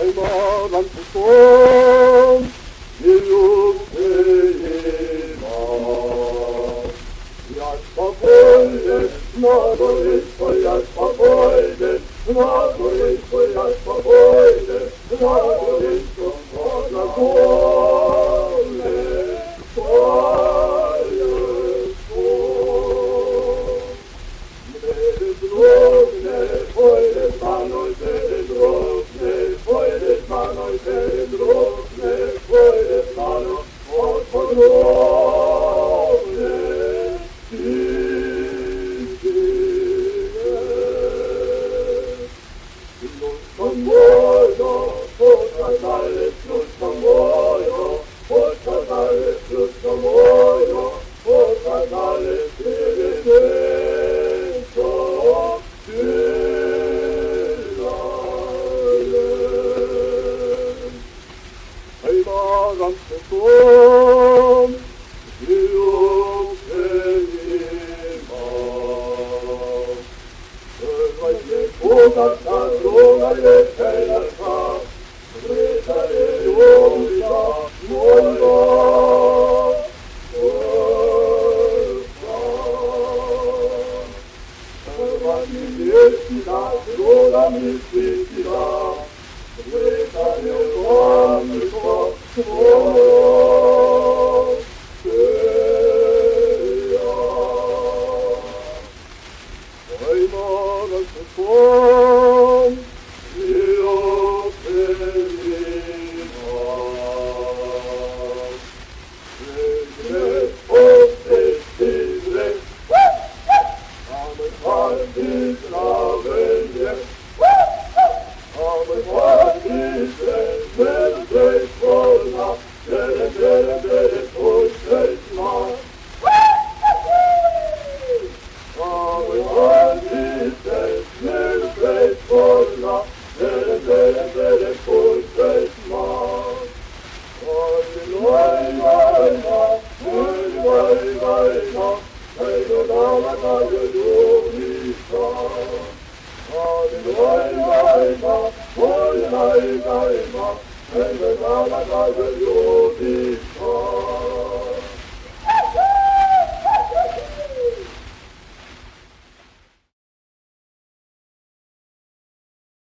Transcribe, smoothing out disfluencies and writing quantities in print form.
Heimatland jak spokojnie, na boisko jak spokojnie, na boisko jak spokojnie, na boisko można wolne swoje drobne, pojdę panuj, wtedy drobne, pojdę panuj, wtedy drobne, pojdę panuj, podrobne. Hey,